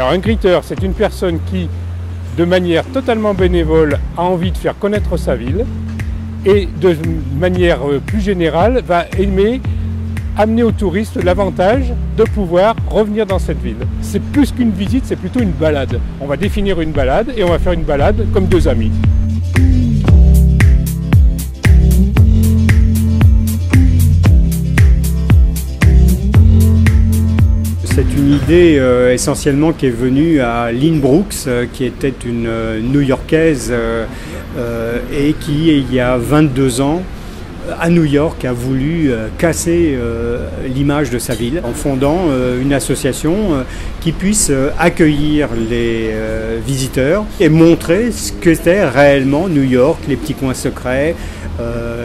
Alors un greeter, c'est une personne qui, de manière totalement bénévole, a envie de faire connaître sa ville et de manière plus générale va amener aux touristes l'avantage de pouvoir revenir dans cette ville. C'est plus qu'une visite, c'est plutôt une balade. On va définir une balade et on va faire une balade comme deux amis. C'est une idée essentiellement qui est venue à Lynn Brooks, qui était une New-Yorkaise et qui, il y a 22 ans, à New York, a voulu casser l'image de sa ville en fondant une association qui puisse accueillir les visiteurs et montrer ce qu'était réellement New York, les petits coins secrets,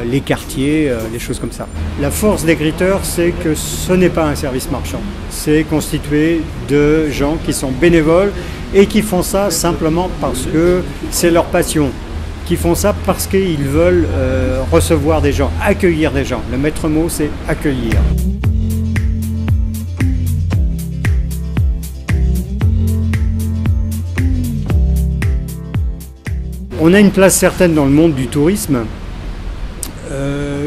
les quartiers, les choses comme ça. La force des greeters, c'est que ce n'est pas un service marchand. C'est constitué de gens qui sont bénévoles et qui font ça simplement parce que c'est leur passion. Qui font ça parce qu'ils veulent recevoir des gens, accueillir des gens. Le maître mot, c'est accueillir. On a une place certaine dans le monde du tourisme.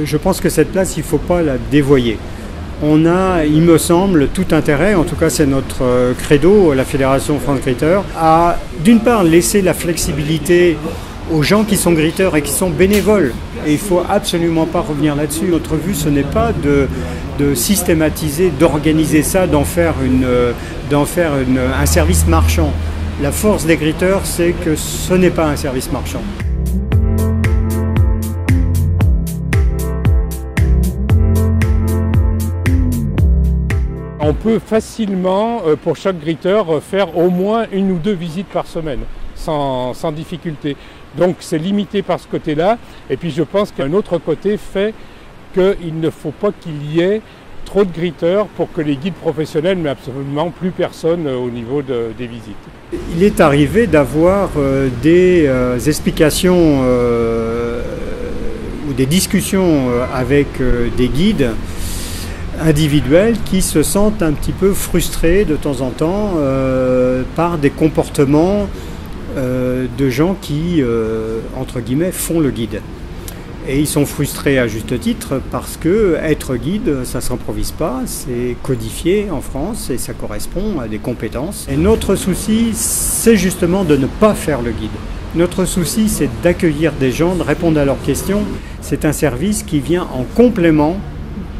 Je pense que cette place, il ne faut pas la dévoyer. On a, il me semble, tout intérêt, en tout cas c'est notre credo, la Fédération France Greeter, à d'une part laisser la flexibilité aux gens qui sont greeters et qui sont bénévoles. Et il ne faut absolument pas revenir là-dessus. Notre vue, ce n'est pas de systématiser, d'organiser ça, d'en faire un service marchand. La force des greeters, c'est que ce n'est pas un service marchand. On peut facilement, pour chaque greeter, faire au moins une ou deux visites par semaine, sans difficulté. Donc c'est limité par ce côté-là. Et puis je pense qu'un autre côté fait qu'il ne faut pas qu'il y ait trop de greeters pour que les guides professionnels, mais absolument plus personne au niveau des visites. Il est arrivé d'avoir des explications ou des discussions avec des guides individuels qui se sentent un petit peu frustrés de temps en temps par des comportements de gens qui, entre guillemets, font le guide. Et ils sont frustrés à juste titre parce que être guide, ça ne s'improvise pas, c'est codifié en France et ça correspond à des compétences. Et notre souci, c'est justement de ne pas faire le guide. Notre souci, c'est d'accueillir des gens, de répondre à leurs questions. C'est un service qui vient en complément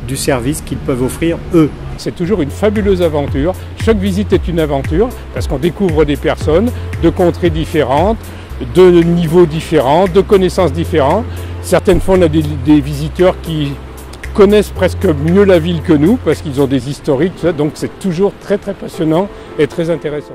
du service qu'ils peuvent offrir eux. C'est toujours une fabuleuse aventure. Chaque visite est une aventure parce qu'on découvre des personnes de contrées différentes, de niveaux différents, de connaissances différentes. Certaines fois, on a des visiteurs qui connaissent presque mieux la ville que nous parce qu'ils ont des historiques, donc c'est toujours très très passionnant et très intéressant.